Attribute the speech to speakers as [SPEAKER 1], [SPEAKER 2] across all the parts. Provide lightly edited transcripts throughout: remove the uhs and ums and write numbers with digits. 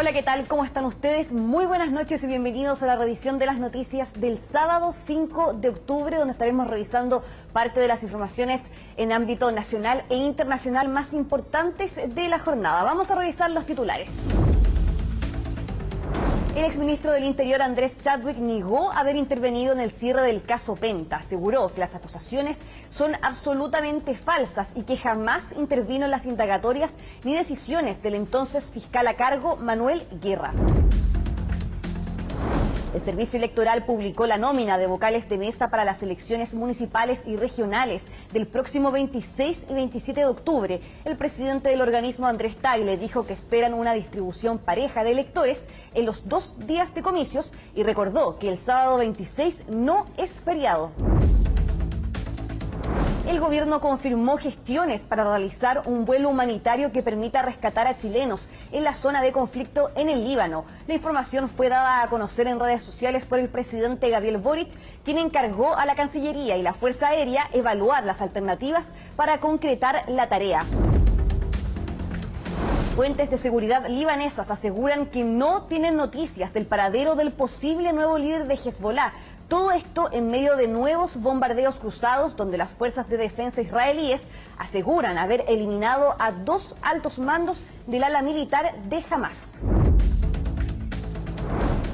[SPEAKER 1] Hola, ¿qué tal? ¿Cómo están ustedes? Muy buenas noches y bienvenidos a la revisión de las noticias del sábado 5 de octubre, donde estaremos revisando parte de las informaciones en ámbito nacional e internacional más importantes de la jornada. Vamos a revisar los titulares. El exministro del Interior, Andrés Chadwick, negó haber intervenido en el cierre del caso Penta. Aseguró que las acusaciones son absolutamente falsas y que jamás intervino en las indagatorias ni decisiones del entonces fiscal a cargo, Manuel Guerra. El Servicio Electoral publicó la nómina de vocales de mesa para las elecciones municipales y regionales del próximo 26 y 27 de octubre. El presidente del organismo, Andrés Tagle, dijo que esperan una distribución pareja de electores en los 2 días de comicios y recordó que el sábado 26 no es feriado. El gobierno confirmó gestiones para realizar un vuelo humanitario que permita rescatar a chilenos en la zona de conflicto en el Líbano. La información fue dada a conocer en redes sociales por el presidente Gabriel Boric, quien encargó a la Cancillería y la Fuerza Aérea evaluar las alternativas para concretar la tarea. Fuentes de seguridad libanesas aseguran que no tienen noticias del paradero del posible nuevo líder de Hezbollah. Todo esto en medio de nuevos bombardeos cruzados donde las fuerzas de defensa israelíes aseguran haber eliminado a 2 altos mandos del ala militar de Hamas.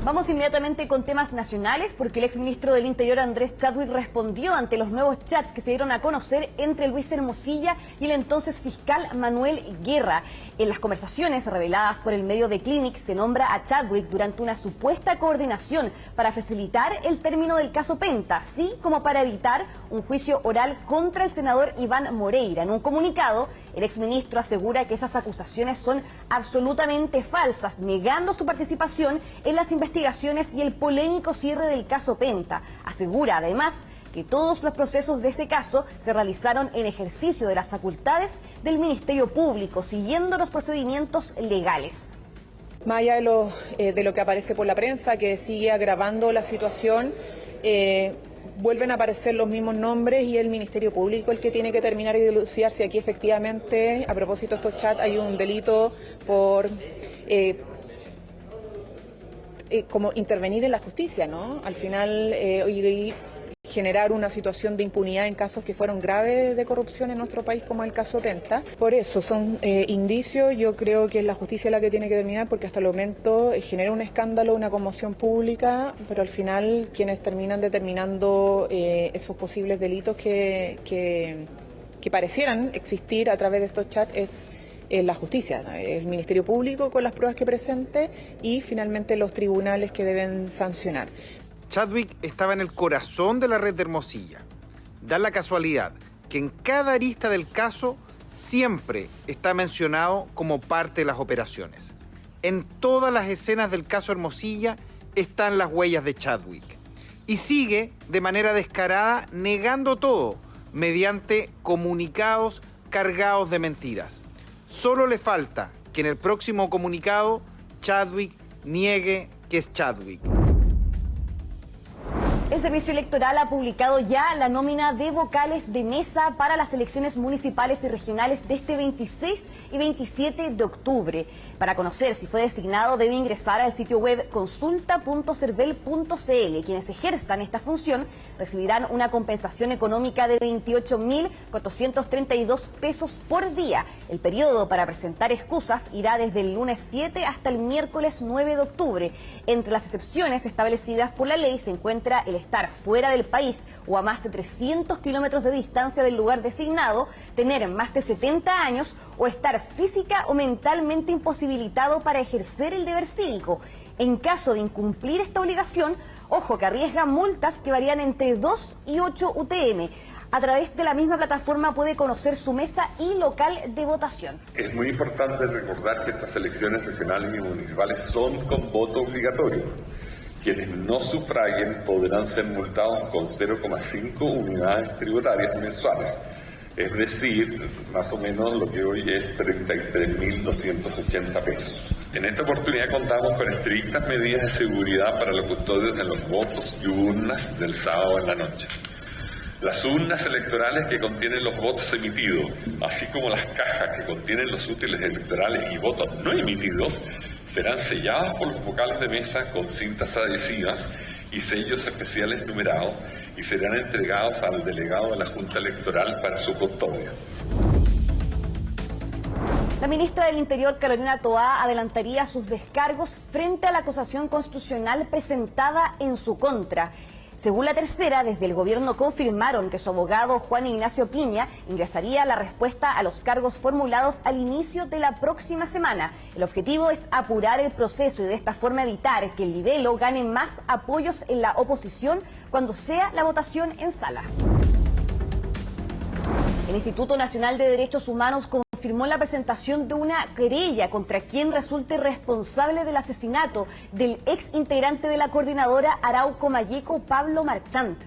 [SPEAKER 1] Vamos inmediatamente con temas nacionales porque el exministro del Interior, Andrés Chadwick, respondió ante los nuevos chats que se dieron a conocer entre Luis Hermosilla y el entonces fiscal Manuel Guerra. En las conversaciones reveladas por el medio de Clinic se nombra a Chadwick durante una supuesta coordinación para facilitar el término del caso Penta, así como para evitar un juicio oral contra el senador Iván Moreira. En un comunicado, el exministro asegura que esas acusaciones son absolutamente falsas, negando su participación en las investigaciones y el polémico cierre del caso Penta. Asegura además que todos los procesos de ese caso se realizaron en ejercicio de las facultades del Ministerio Público, siguiendo los procedimientos legales.
[SPEAKER 2] Más allá de lo que aparece por la prensa, que sigue agravando la situación, vuelven a aparecer los mismos nombres y el Ministerio Público el que tiene que terminar y dilucidar si aquí efectivamente, a propósito de estos chats, hay un delito por como intervenir en la justicia, ¿no? Al final, y generar una situación de impunidad en casos que fueron graves de corrupción en nuestro país, como el caso Penta. Por eso son indicios, yo creo que es la justicia la que tiene que terminar, porque hasta el momento genera un escándalo, una conmoción pública, pero al final quienes terminan determinando esos posibles delitos que parecieran existir a través de estos chats es la justicia, el Ministerio Público con las pruebas que presente y finalmente los tribunales que deben sancionar.
[SPEAKER 3] Chadwick estaba en el corazón de la red de Hermosilla. Da la casualidad que en cada arista del caso siempre está mencionado como parte de las operaciones. En todas las escenas del caso Hermosilla están las huellas de Chadwick. Y sigue de manera descarada negando todo mediante comunicados cargados de mentiras. Solo le falta que en el próximo comunicado Chadwick niegue que es Chadwick.
[SPEAKER 1] El Servicio Electoral ha publicado ya la nómina de vocales de mesa para las elecciones municipales y regionales de este 26 y 27 de octubre. Para conocer si fue designado debe ingresar al sitio web consulta.cervel.cl. Quienes ejerzan esta función recibirán una compensación económica de 28.432 pesos por día. El periodo para presentar excusas irá desde el lunes 7 hasta el miércoles 9 de octubre. Entre las excepciones establecidas por la ley se encuentra el estar fuera del país o a más de 300 kilómetros de distancia del lugar designado, tener más de 70 años o estar física o mentalmente imposibilitado para ejercer el deber cívico. En caso de incumplir esta obligación, ojo que arriesga multas que varían entre 2 y 8 UTM. A través de la misma plataforma puede conocer su mesa y local de votación.
[SPEAKER 4] Es muy importante recordar que estas elecciones regionales y municipales son con voto obligatorio. Quienes no sufraguen podrán ser multados con 0,5 unidades tributarias mensuales. Es decir, más o menos lo que hoy es 33.280 pesos. En esta oportunidad contamos con estrictas medidas de seguridad para los custodios de los votos y urnas del sábado en la noche. Las urnas electorales que contienen los votos emitidos, así como las cajas que contienen los útiles electorales y votos no emitidos, serán selladas por los vocales de mesa con cintas adhesivas y sellos especiales numerados y serán entregados al delegado de la Junta Electoral para su custodia.
[SPEAKER 1] La ministra del Interior, Carolina Toá, adelantaría sus descargos frente a la acusación constitucional presentada en su contra. Según La Tercera, desde el gobierno confirmaron que su abogado Juan Ignacio Piña ingresaría la respuesta a los cargos formulados al inicio de la próxima semana. El objetivo es apurar el proceso y de esta forma evitar que el libelo gane más apoyos en la oposición cuando sea la votación en sala. El Instituto Nacional de Derechos Humanos confirmó la presentación de una querella contra quien resulte responsable del asesinato del ex integrante de la coordinadora Arauco Mayeco, Pablo Marchant.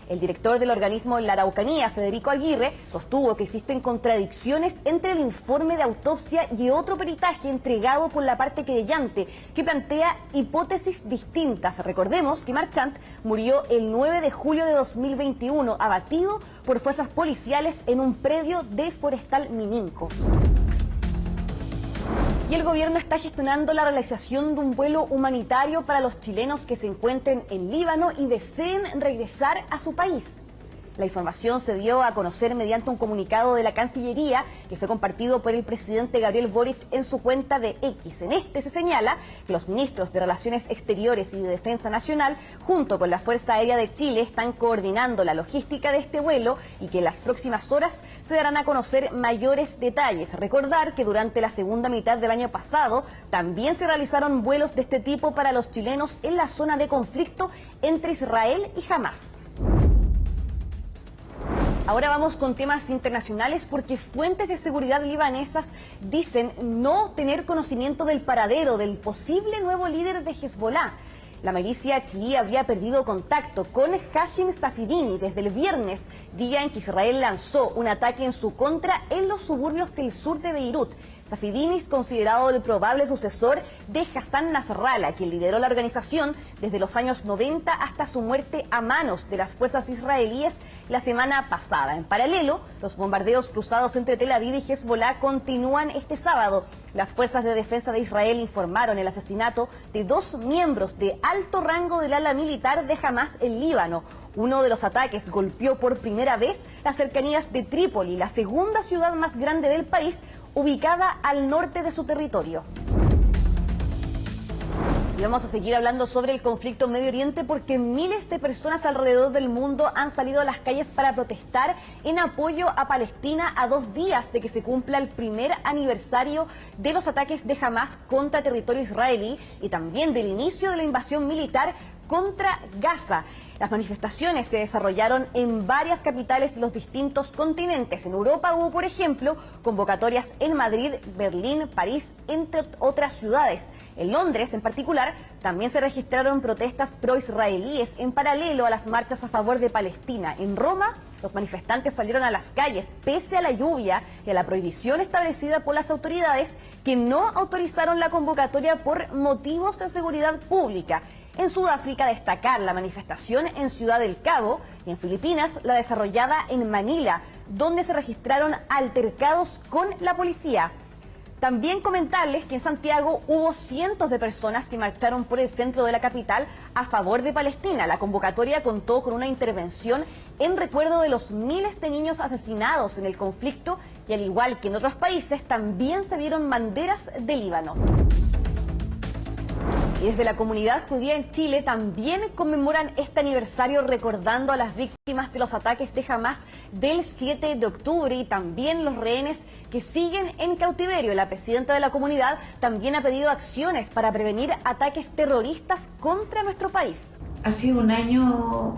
[SPEAKER 1] El director del organismo en la Araucanía, Federico Aguirre, sostuvo que existen contradicciones entre el informe de autopsia y otro peritaje entregado por la parte querellante, que plantea hipótesis distintas. Recordemos que Marchant murió el 9 de julio de 2021, abatido por fuerzas policiales en un predio de Forestal Mininco. Y el gobierno está gestionando la realización de un vuelo humanitario para los chilenos que se encuentren en Líbano y deseen regresar a su país. La información se dio a conocer mediante un comunicado de la Cancillería que fue compartido por el presidente Gabriel Boric en su cuenta de X. En este se señala que los ministros de Relaciones Exteriores y de Defensa Nacional, junto con la Fuerza Aérea de Chile, están coordinando la logística de este vuelo y que en las próximas horas se darán a conocer mayores detalles. Recordar que durante la segunda mitad del año pasado también se realizaron vuelos de este tipo para los chilenos en la zona de conflicto entre Israel y Hamás. Ahora vamos con temas internacionales porque fuentes de seguridad libanesas dicen no tener conocimiento del paradero del posible nuevo líder de Hezbollah. La milicia chií habría perdido contacto con Hashim Safidini desde el viernes, día en que Israel lanzó un ataque en su contra en los suburbios del sur de Beirut. Safidini es considerado el probable sucesor de Hassan Nasrallah, quien lideró la organización desde los años 90 hasta su muerte a manos de las fuerzas israelíes la semana pasada. En paralelo, los bombardeos cruzados entre Tel Aviv y Hezbollah continúan este sábado. Las fuerzas de defensa de Israel informaron el asesinato de 2 miembros de alto rango del ala militar de Hamás en Líbano. Uno de los ataques golpeó por primera vez las cercanías de Trípoli, la segunda ciudad más grande del país, ubicada al norte de su territorio. Y vamos a seguir hablando sobre el conflicto en Medio Oriente porque miles de personas alrededor del mundo han salido a las calles para protestar en apoyo a Palestina a 2 días de que se cumpla el primer aniversario de los ataques de Hamás contra territorio israelí y también del inicio de la invasión militar contra Gaza. Las manifestaciones se desarrollaron en varias capitales de los distintos continentes. En Europa hubo, por ejemplo, convocatorias en Madrid, Berlín, París, entre otras ciudades. En Londres, en particular, también se registraron protestas pro-israelíes en paralelo a las marchas a favor de Palestina. En Roma, los manifestantes salieron a las calles pese a la lluvia y a la prohibición establecida por las autoridades que no autorizaron la convocatoria por motivos de seguridad pública. En Sudáfrica, destacar la manifestación en Ciudad del Cabo y en Filipinas la desarrollada en Manila, donde se registraron altercados con la policía. También comentarles que en Santiago hubo cientos de personas que marcharon por el centro de la capital a favor de Palestina. La convocatoria contó con una intervención en recuerdo de los miles de niños asesinados en el conflicto y al igual que en otros países también se vieron banderas de Líbano. Y desde la comunidad judía en Chile también conmemoran este aniversario recordando a las víctimas de los ataques de Hamás del 7 de octubre y también los rehenes que siguen en cautiverio. La presidenta de la comunidad también ha pedido acciones para prevenir ataques terroristas contra nuestro país.
[SPEAKER 5] Ha sido un año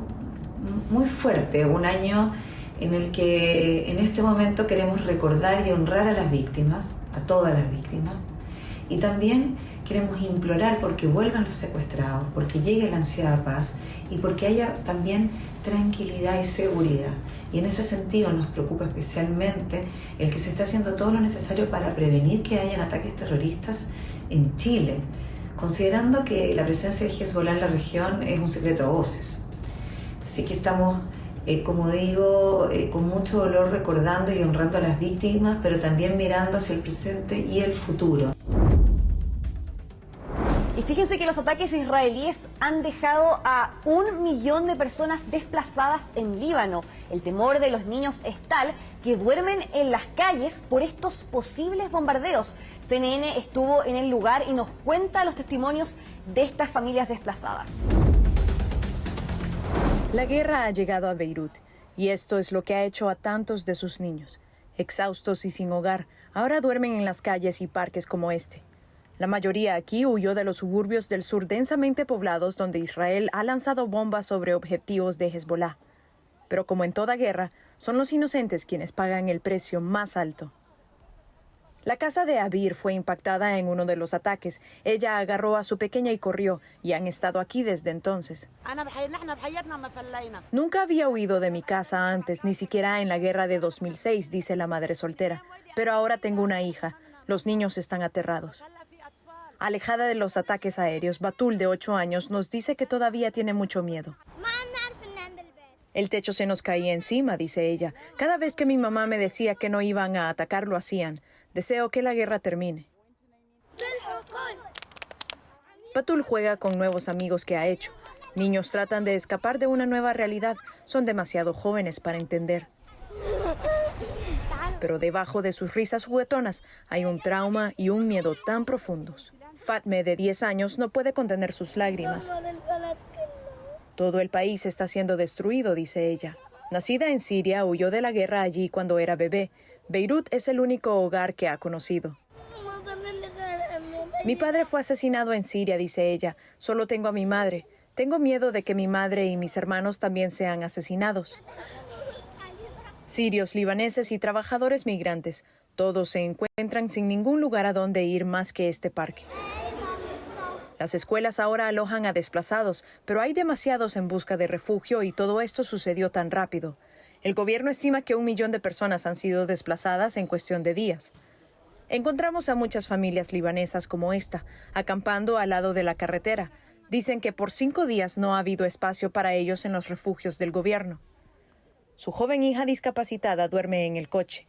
[SPEAKER 5] muy fuerte, un año en el que en este momento queremos recordar y honrar a las víctimas, a todas las víctimas, y también queremos implorar porque vuelvan los secuestrados, porque llegue la ansiada paz y porque haya también tranquilidad y seguridad. Y en ese sentido nos preocupa especialmente el que se está haciendo todo lo necesario para prevenir que hayan ataques terroristas en Chile, considerando que la presencia de Hezbollah en la región es un secreto a voces. Así que estamos, como digo, con mucho dolor recordando y honrando a las víctimas, pero también mirando hacia el presente y el futuro.
[SPEAKER 1] Y fíjense que los ataques israelíes han dejado a 1 millón de personas desplazadas en Líbano. El temor de los niños es tal que duermen en las calles por estos posibles bombardeos. CNN estuvo en el lugar y nos cuenta los testimonios de estas familias desplazadas.
[SPEAKER 6] La guerra ha llegado a Beirut y esto es lo que ha hecho a tantos de sus niños. Exhaustos y sin hogar, ahora duermen en las calles y parques como este. La mayoría aquí huyó de los suburbios del sur densamente poblados donde Israel ha lanzado bombas sobre objetivos de Hezbollah. Pero como en toda guerra, son los inocentes quienes pagan el precio más alto. La casa de Abir fue impactada en uno de los ataques. Ella agarró a su pequeña y corrió, y han estado aquí desde entonces. Nunca había huido de mi casa antes, ni siquiera en la guerra de 2006, dice la madre soltera. Pero ahora tengo una hija. Los niños están aterrados. Alejada de los ataques aéreos, Batul, de 8 años, nos dice que todavía tiene mucho miedo. El techo se nos caía encima, dice ella. Cada vez que mi mamá me decía que no iban a atacar, lo hacían. Deseo que la guerra termine. Batul juega con nuevos amigos que ha hecho. Niños tratan de escapar de una nueva realidad. Son demasiado jóvenes para entender. Pero debajo de sus risas juguetonas hay un trauma y un miedo tan profundos. Fatme, de 10 años, no puede contener sus lágrimas. Todo el país está siendo destruido, dice ella. Nacida en Siria, huyó de la guerra allí cuando era bebé. Beirut es el único hogar que ha conocido. Mi padre fue asesinado en Siria, dice ella. Solo tengo a mi madre. Tengo miedo de que mi madre y mis hermanos también sean asesinados. Sirios, libaneses y trabajadores migrantes, todos se encuentran sin ningún lugar a donde ir más que este parque. Las escuelas ahora alojan a desplazados, pero hay demasiados en busca de refugio y todo esto sucedió tan rápido. El gobierno estima que 1 millón de personas han sido desplazadas en cuestión de días. Encontramos a muchas familias libanesas como esta, acampando al lado de la carretera. Dicen que por 5 días no ha habido espacio para ellos en los refugios del gobierno. Su joven hija discapacitada duerme en el coche.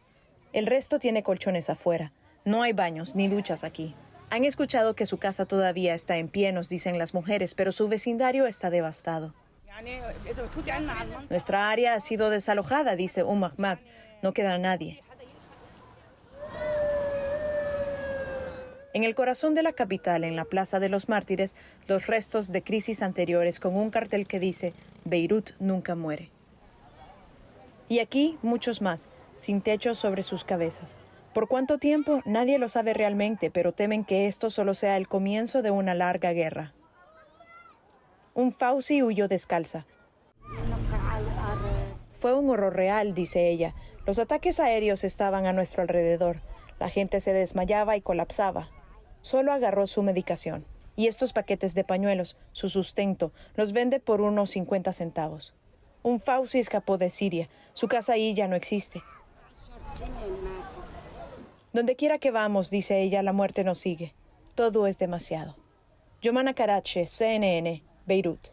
[SPEAKER 6] El resto tiene colchones afuera. No hay baños ni duchas aquí. Han escuchado que su casa todavía está en pie, nos dicen las mujeres, pero su vecindario está devastado. Nuestra área ha sido desalojada, dice Ahmad. No queda nadie. En el corazón de la capital, en la Plaza de los Mártires, los restos de crisis anteriores con un cartel que dice «Beirut nunca muere». Y aquí muchos más, sin techo sobre sus cabezas. ¿Por cuánto tiempo? Nadie lo sabe realmente, pero temen que esto solo sea el comienzo de una larga guerra. Fauzi huyó descalza. Fue un horror real, dice ella. Los ataques aéreos estaban a nuestro alrededor. La gente se desmayaba y colapsaba. Solo agarró su medicación. Y estos paquetes de pañuelos, su sustento, los vende por unos 50 centavos. Fauzi escapó de Siria. Su casa ahí ya no existe. Donde quiera que vamos, dice ella, la muerte nos sigue. Todo es demasiado. Yomana Karache, CNN, Beirut.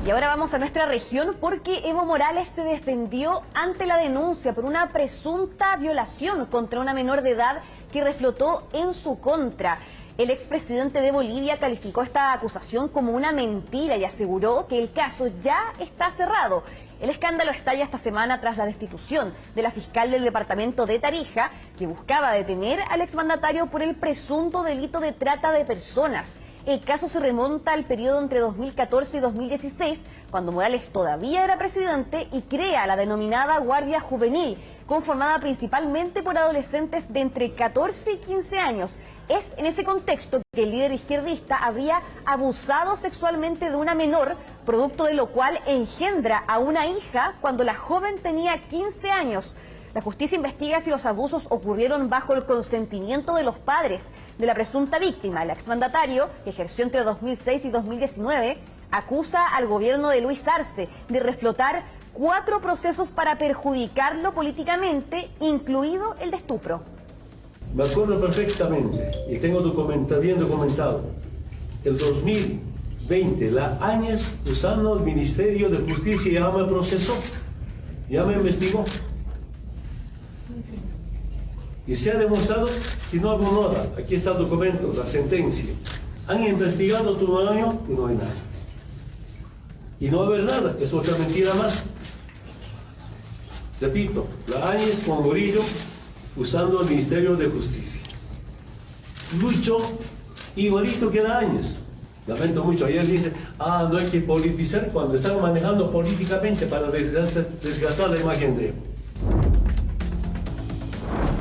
[SPEAKER 1] Y ahora vamos a nuestra región porque Evo Morales se defendió ante la denuncia por una presunta violación contra una menor de edad que reflotó en su contra. El expresidente de Bolivia calificó esta acusación como una mentira y aseguró que el caso ya está cerrado. El escándalo estalla esta semana tras la destitución de la fiscal del departamento de Tarija, que buscaba detener al exmandatario por el presunto delito de trata de personas. El caso se remonta al periodo entre 2014 y 2016, cuando Morales todavía era presidente y crea la denominada Guardia Juvenil, conformada principalmente por adolescentes de entre 14 y 15 años. Es en ese contexto que el líder izquierdista habría abusado sexualmente de una menor, producto de lo cual engendra a una hija cuando la joven tenía 15 años. La justicia investiga si los abusos ocurrieron bajo el consentimiento de los padres de la presunta víctima. El exmandatario, que ejerció entre 2006 y 2019, acusa al gobierno de Luis Arce de reflotar 4 procesos para perjudicarlo políticamente, incluido el de estupro.
[SPEAKER 7] Me acuerdo perfectamente, y tengo bien documentado, el 2020, la Áñez usando el Ministerio de Justicia ya me procesó, ya me investigó. Y se ha demostrado que no hubo nada. Aquí está el documento, la sentencia. Han investigado todo un año y no hay nada. Y no va a haber nada, es otra mentira más. Repito, la Áñez con Murillo usando el Ministerio de Justicia. Lucho igualito que la Áñez. Lamento mucho, ayer dice, no hay que politizar cuando están manejando políticamente para desgastar la imagen de él.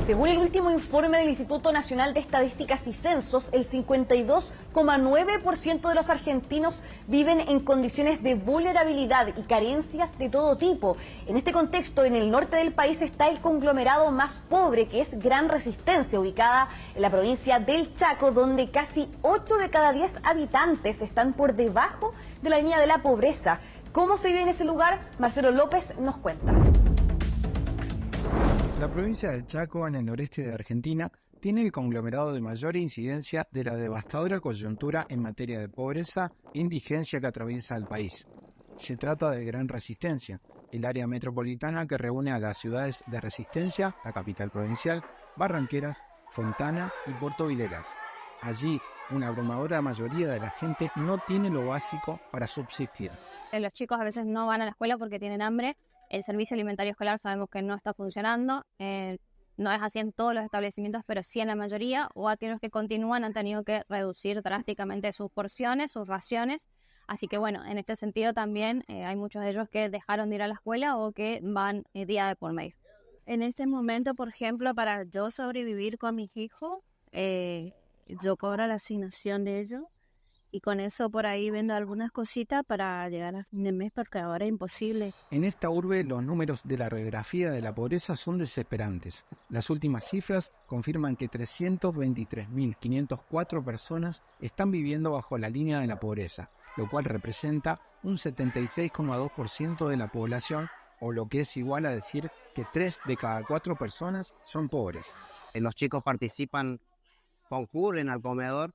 [SPEAKER 1] Según el último informe del Instituto Nacional de Estadísticas y Censos, el 52,9% de los argentinos viven en condiciones de vulnerabilidad y carencias de todo tipo. En este contexto, en el norte del país está el conglomerado más pobre, que es Gran Resistencia, ubicada en la provincia del Chaco, donde casi 8 de cada 10 habitantes están por debajo de la línea de la pobreza. ¿Cómo se vive en ese lugar? Marcelo López nos cuenta.
[SPEAKER 8] La provincia del Chaco, en el noreste de Argentina, tiene el conglomerado de mayor incidencia de la devastadora coyuntura en materia de pobreza e indigencia que atraviesa el país. Se trata de Gran Resistencia, el área metropolitana que reúne a las ciudades de Resistencia, la capital provincial, Barranqueras, Fontana y Puerto Vilelas. Allí, una abrumadora mayoría de la gente no tiene lo básico para subsistir.
[SPEAKER 9] Los chicos a veces no van a la escuela porque tienen hambre. El servicio alimentario escolar sabemos que no está funcionando, no es así en todos los establecimientos, pero sí en la mayoría, o aquellos que continúan han tenido que reducir drásticamente sus porciones, sus raciones. Así que bueno, en este sentido también hay muchos de ellos que dejaron de ir a la escuela o que van día de por medio.
[SPEAKER 10] En este momento, por ejemplo, para yo sobrevivir con mis hijos, yo cobro la asignación de ellos. Y con eso por ahí vendo algunas cositas para llegar a fin de mes, porque ahora es imposible.
[SPEAKER 8] En esta urbe los números de la radiografía de la pobreza son desesperantes. Las últimas cifras confirman que 323.504 personas están viviendo bajo la línea de la pobreza, lo cual representa un 76,2% de la población, o lo que es igual a decir que 3 de cada 4 personas son pobres.
[SPEAKER 11] Los chicos participan, concurren al comedor,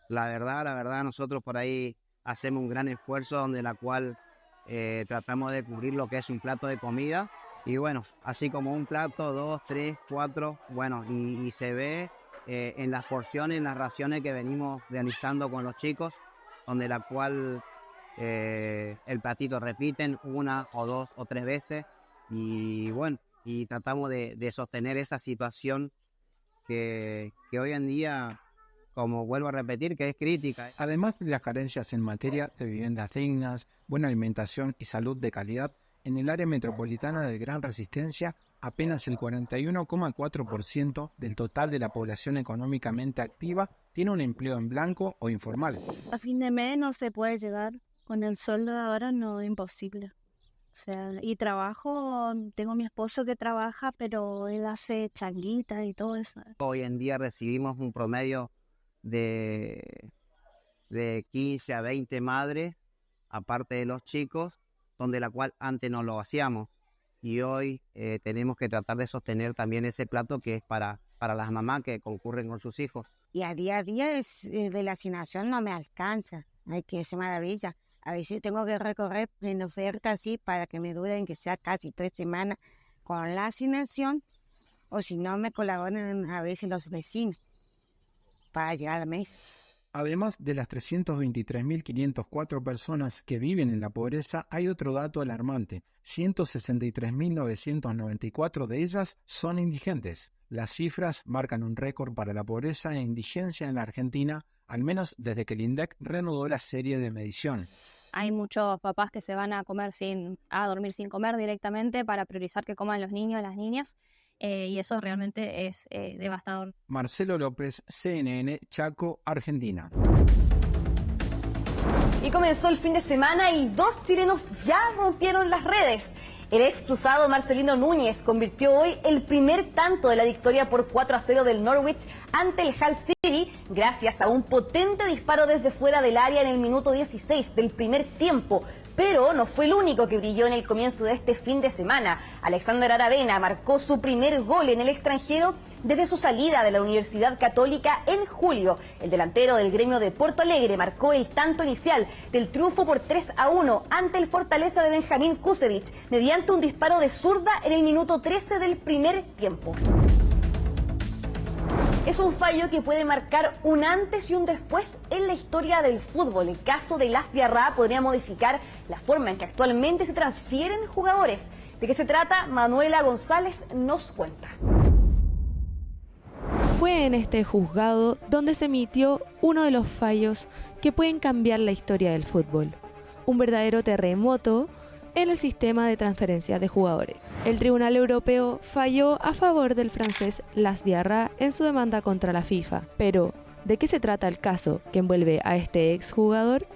[SPEAKER 11] la verdad, nosotros por ahí hacemos un gran esfuerzo donde la cual tratamos de cubrir lo que es un plato de comida. Y bueno, así como un plato, 2, 3, 4, bueno, y se ve en las porciones, en las raciones que venimos realizando con los chicos, donde la cual el platito repiten 1 o 2 o 3 veces. Y bueno, y tratamos de sostener esa situación que hoy en día, como vuelvo a repetir, que es crítica.
[SPEAKER 8] Además de las carencias en materia de viviendas dignas, buena alimentación y salud de calidad, en el área metropolitana de Gran Resistencia, apenas el 41,4% del total de la población económicamente activa tiene un empleo en blanco o informal.
[SPEAKER 10] A fin de mes no se puede llegar, con el sueldo de ahora no, es imposible. O sea, y trabajo, tengo mi esposo que trabaja, pero él hace changuitas y todo eso.
[SPEAKER 11] Hoy en día recibimos un promedio de 15 a 20 madres, aparte de los chicos, donde la cual antes no lo hacíamos. Y hoy tenemos que tratar de sostener también ese plato que es para las mamás que concurren con sus hijos.
[SPEAKER 12] Y a día de la asignación no me alcanza. Ay, que es maravilla. A veces tengo que recorrer en oferta así para que me duren que sea casi 3 semanas con la asignación, o si no me colaboran a veces los vecinos para llegar al mes.
[SPEAKER 8] Además de las 323.504 personas que viven en la pobreza, hay otro dato alarmante. 163.994 de ellas son indigentes. Las cifras marcan un récord para la pobreza e indigencia en la Argentina, al menos desde que el INDEC reanudó la serie de medición.
[SPEAKER 9] Hay muchos papás que se van a dormir sin comer directamente para priorizar que coman los niños y las niñas. Y eso realmente es devastador.
[SPEAKER 8] Marcelo López, CNN, Chaco, Argentina.
[SPEAKER 1] Y comenzó el fin de semana y 2 chilenos ya rompieron las redes. El ex cruzado Marcelino Núñez convirtió hoy el primer tanto de la victoria por 4-0 del Norwich ante el Hull City gracias a un potente disparo desde fuera del área en el minuto 16 del primer tiempo. Pero no fue el único que brilló en el comienzo de este fin de semana. Alexander Aravena marcó su primer gol en el extranjero desde su salida de la Universidad Católica en julio. El delantero del Gremio de Porto Alegre marcó el tanto inicial del triunfo por 3-1 ante el Fortaleza de Benjamín Kusevich mediante un disparo de zurda en el minuto 13 del primer tiempo. Es un fallo que puede marcar un antes y un después en la historia del fútbol. El caso de Las Diarra podría modificar la forma en que actualmente se transfieren jugadores. ¿De qué se trata? Manuela González nos cuenta.
[SPEAKER 13] Fue en este juzgado donde se emitió uno de los fallos que pueden cambiar la historia del fútbol. Un verdadero terremoto en el sistema de transferencia de jugadores. El Tribunal Europeo falló a favor del francés Las Diarra en su demanda contra la FIFA. Pero, ¿de qué se trata el caso que envuelve a este exjugador?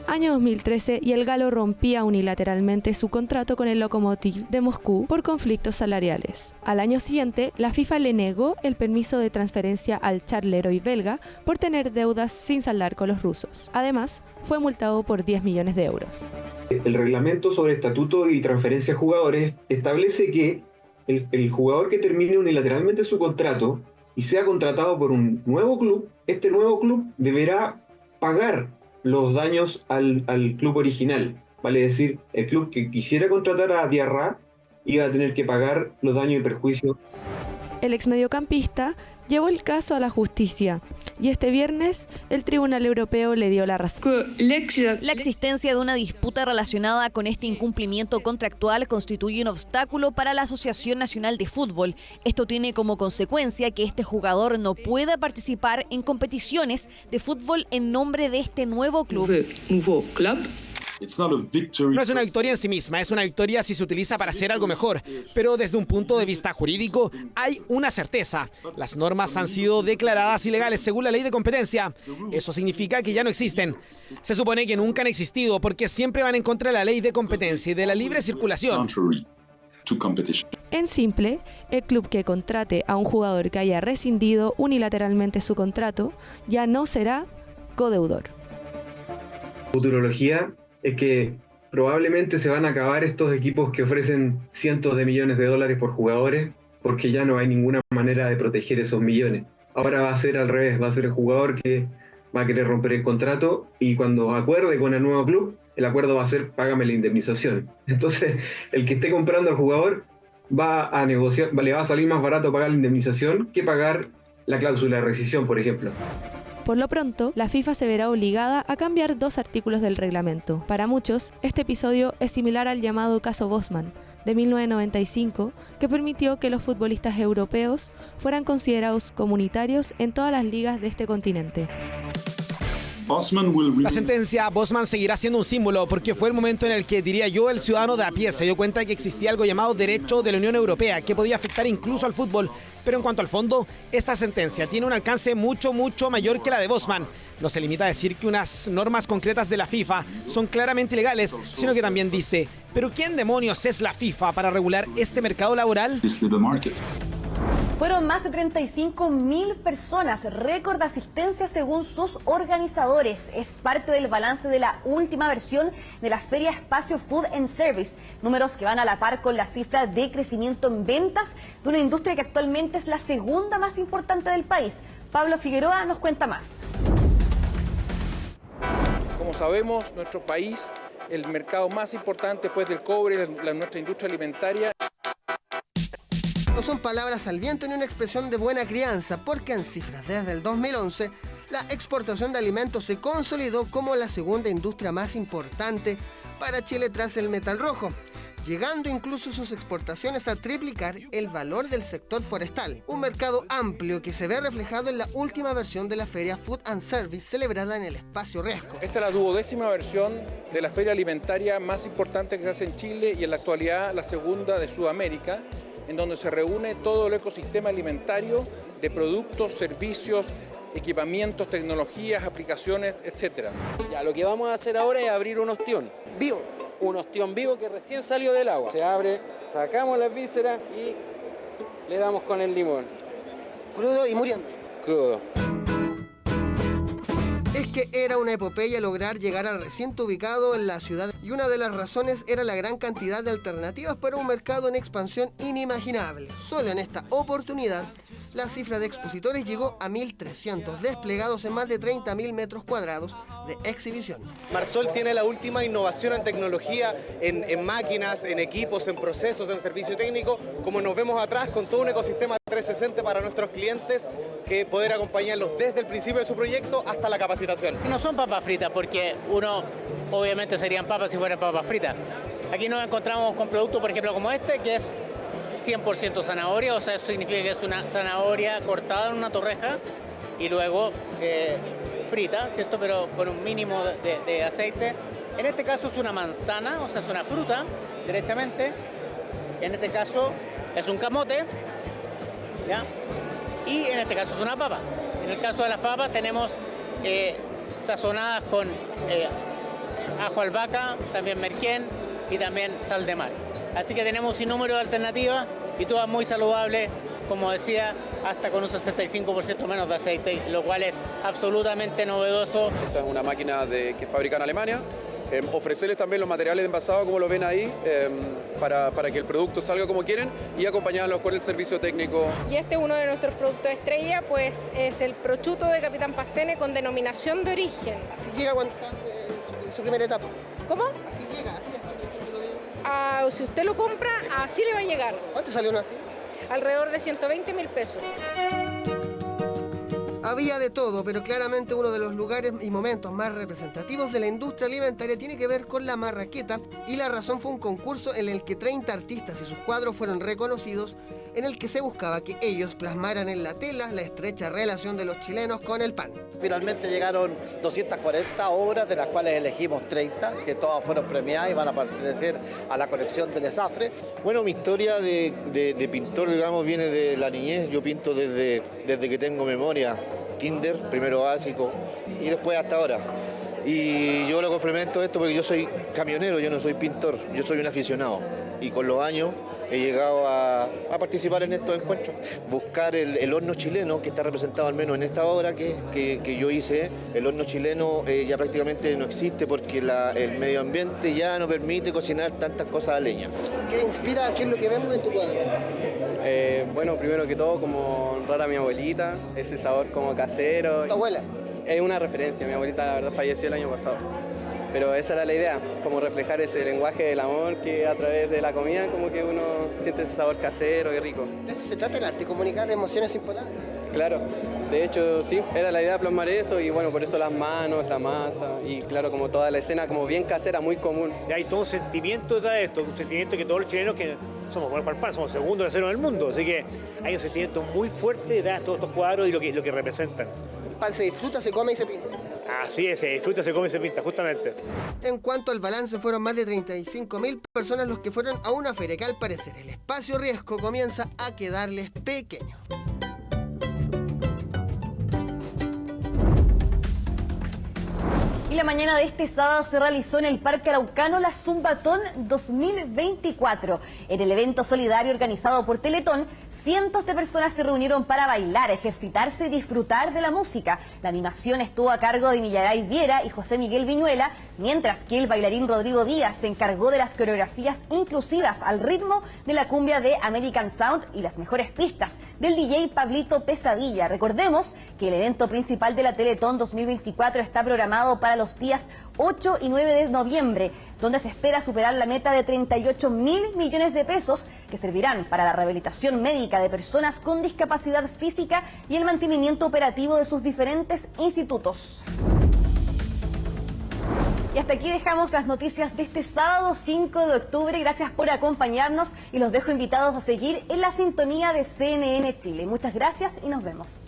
[SPEAKER 13] Año 2013 y el galo rompía unilateralmente su contrato con el Lokomotiv de Moscú por conflictos salariales. Al año siguiente, la FIFA le negó el permiso de transferencia al charleroi belga por tener deudas sin saldar con los rusos. Además, fue multado por 10 millones de euros.
[SPEAKER 14] El reglamento sobre estatuto y transferencia de jugadores establece que el jugador que termine unilateralmente su contrato y sea contratado por un nuevo club, este nuevo club deberá pagar los daños al club original. Vale decir, el club que quisiera contratar a Diarra iba a tener que pagar los daños y perjuicios.
[SPEAKER 13] El exmediocampista llevó el caso a la justicia y este viernes el Tribunal Europeo le dio la razón.
[SPEAKER 1] La existencia de una disputa relacionada con este incumplimiento contractual constituye un obstáculo para la Asociación Nacional de Fútbol. Esto tiene como consecuencia que este jugador no pueda participar en competiciones de fútbol en nombre de este nuevo club.
[SPEAKER 15] No es una victoria en sí misma, es una victoria si se utiliza para hacer algo mejor. Pero desde un punto de vista jurídico hay una certeza. Las normas han sido declaradas ilegales según la ley de competencia. Eso significa que ya no existen. Se supone que nunca han existido porque siempre van en contra de la ley de competencia y de la libre circulación.
[SPEAKER 13] En simple, el club que contrate a un jugador que haya rescindido unilateralmente su contrato ya no será codeudor.
[SPEAKER 14] Futurología es que probablemente se van a acabar estos equipos que ofrecen cientos de millones de dólares por jugadores porque ya no hay ninguna manera de proteger esos millones. Ahora va a ser al revés, va a ser el jugador que va a querer romper el contrato y cuando acuerde con el nuevo club, el acuerdo va a ser págame la indemnización. Entonces, el que esté comprando al jugador va a negociar, le va a salir más barato pagar la indemnización que pagar la cláusula de rescisión, por ejemplo.
[SPEAKER 13] Por lo pronto, la FIFA se verá obligada a cambiar 2 artículos del reglamento. Para muchos, este episodio es similar al llamado caso Bosman, de 1995, que permitió que los futbolistas europeos fueran considerados comunitarios en todas las ligas de este continente.
[SPEAKER 15] La sentencia Bosman seguirá siendo un símbolo porque fue el momento en el que, diría yo, el ciudadano de a pie se dio cuenta de que existía algo llamado derecho de la Unión Europea que podía afectar incluso al fútbol. Pero en cuanto al fondo, esta sentencia tiene un alcance mucho mayor que la de Bosman. No se limita a decir que unas normas concretas de la FIFA son claramente ilegales, sino que también dice, ¿pero quién demonios es la FIFA para regular este mercado laboral?
[SPEAKER 1] Fueron más de 35.000 personas, récord de asistencia según sus organizadores. Es parte del balance de la última versión de la Feria Espacio Food and Service. Números que van a la par con la cifra de crecimiento en ventas de una industria que actualmente es la segunda más importante del país. Pablo Figueroa nos cuenta más.
[SPEAKER 16] Como sabemos, nuestro país, el mercado más importante después del cobre, nuestra industria alimentaria.
[SPEAKER 17] No son palabras al viento ni una expresión de buena crianza, porque en cifras desde el 2011, la exportación de alimentos se consolidó como la segunda industria más importante para Chile tras el metal rojo, llegando incluso sus exportaciones a triplicar el valor del sector forestal, un mercado amplio que se ve reflejado en la última versión de la Feria Food and Service celebrada en el Espacio Riesgo.
[SPEAKER 16] Esta es la 12ª versión de la feria alimentaria más importante que se hace en Chile y en la actualidad la segunda de Sudamérica, en donde se reúne todo el ecosistema alimentario de productos, servicios, equipamientos, tecnologías, aplicaciones, etc.
[SPEAKER 18] Ya, lo que vamos a hacer ahora es abrir un ostión vivo. Un ostión vivo que recién salió del agua. Se abre, sacamos las vísceras y le damos con el limón.
[SPEAKER 17] Crudo y muriendo.
[SPEAKER 18] Crudo.
[SPEAKER 17] Es que era una epopeya lograr llegar al recinto ubicado en la ciudad y una de las razones era la gran cantidad de alternativas para un mercado en expansión inimaginable. Solo en esta oportunidad, la cifra de expositores llegó a 1.300, desplegados en más de 30.000 metros cuadrados de exhibición.
[SPEAKER 15] Marsol tiene la última innovación en tecnología, en máquinas, en equipos, en procesos, en servicio técnico, como nos vemos atrás, con todo un ecosistema 360 para nuestros clientes, que poder acompañarlos desde el principio de su proyecto hasta la capacitación.
[SPEAKER 19] No son papas fritas, porque uno obviamente serían papas si fueran papas fritas. Aquí nos encontramos con productos, por ejemplo, como este, que es 100% zanahoria, o sea, eso significa que es una zanahoria cortada en una torreja y luego frita, ¿cierto? Pero con un mínimo de aceite. En este caso es una manzana, o sea, es una fruta, derechamente. En este caso es un camote, ¿ya? Y en este caso es una papa. En el caso de las papas tenemos sazonadas con ajo albahaca, también merquén y también sal de mar. Así que tenemos un sinnúmero de alternativas y todas muy saludables, como decía, hasta con un 65% menos de aceite, lo cual es absolutamente novedoso.
[SPEAKER 20] Esta es una máquina que fabrica en Alemania. Ofrecerles también los materiales de envasado, como lo ven ahí, para que el producto salga como quieren y acompañarlos con el servicio técnico.
[SPEAKER 21] Y este es uno de nuestros productos estrella, pues es el prosciutto de Capitán Pastene con denominación de origen.
[SPEAKER 17] Así llega cuando está en su primera etapa.
[SPEAKER 21] ¿Cómo?
[SPEAKER 17] Así llega, así es cuando la gente lo ve.
[SPEAKER 21] Si usted lo compra, así le va a llegar.
[SPEAKER 17] ¿Cuánto salió uno así?
[SPEAKER 21] Alrededor de 120.000 pesos.
[SPEAKER 17] Había de todo, pero claramente uno de los lugares y momentos más representativos de la industria alimentaria tiene que ver con la marraqueta, y la razón fue un concurso en el que 30 artistas y sus cuadros fueron reconocidos, en el que se buscaba que ellos plasmaran en la tela la estrecha relación de los chilenos con el pan.
[SPEAKER 22] Finalmente llegaron 240 obras, de las cuales elegimos 30, que todas fueron premiadas y van a pertenecer a la colección del ESAFRE.
[SPEAKER 23] Bueno, mi historia de pintor, digamos, viene de la niñez. Yo pinto desde que tengo memoria, kinder, primero básico, y después hasta ahora. Y yo lo complemento esto porque yo soy camionero, yo no soy pintor, yo soy un aficionado. Y con los años he llegado a participar en estos encuentros. Buscar el horno chileno, que está representado al menos en esta obra que yo hice. El horno chileno ya prácticamente no existe porque el medio ambiente ya no permite cocinar tantas cosas a leña.
[SPEAKER 17] ¿Qué inspira? ¿Qué es lo que vemos en tu cuadro?
[SPEAKER 24] Bueno, primero que todo, como honrar a mi abuelita, ese sabor como casero.
[SPEAKER 17] ¿Tu abuela?
[SPEAKER 24] Es una referencia, mi abuelita la verdad falleció el año pasado. Pero esa era la idea, como reflejar ese lenguaje del amor que a través de la comida como que uno siente ese sabor casero y rico.
[SPEAKER 17] ¿De eso se trata el arte, comunicar emociones sin palabras?
[SPEAKER 24] Claro, de hecho sí, era la idea plasmar eso y bueno, por eso las manos, la masa y claro, como toda la escena como bien casera, muy común.
[SPEAKER 25] Hay todo un sentimiento detrás de esto, un sentimiento que todos los chilenos que somos buenos para el pan, somos segundos terceros en el mundo, así que hay un sentimiento muy fuerte detrás de todos estos cuadros y lo que representan.
[SPEAKER 17] El pan se disfruta, se come y se pinta.
[SPEAKER 25] Así es, se disfruta, se come y se pinta, justamente.
[SPEAKER 17] En cuanto al balance, fueron más de 35.000 personas los que fueron a una feria que al parecer el espacio riesgo comienza a quedarles pequeño.
[SPEAKER 1] Y la mañana de este sábado se realizó en el Parque Araucano la Zumbatón 2024. En el evento solidario organizado por Teletón, cientos de personas se reunieron para bailar, ejercitarse y disfrutar de la música. La animación estuvo a cargo de Millaray Viera y José Miguel Viñuela, mientras que el bailarín Rodrigo Díaz se encargó de las coreografías inclusivas al ritmo de la cumbia de American Sound y las mejores pistas del DJ Pablito Pesadilla. Recordemos que el evento principal de la Teletón 2024 está programado para los días 8 y 9 de noviembre, donde se espera superar la meta de 38.000 millones de pesos que servirán para la rehabilitación médica de personas con discapacidad física y el mantenimiento operativo de sus diferentes institutos. Y hasta aquí dejamos las noticias de este sábado 5 de octubre. Gracias por acompañarnos y los dejo invitados a seguir en la sintonía de CNN Chile. Muchas gracias y nos vemos.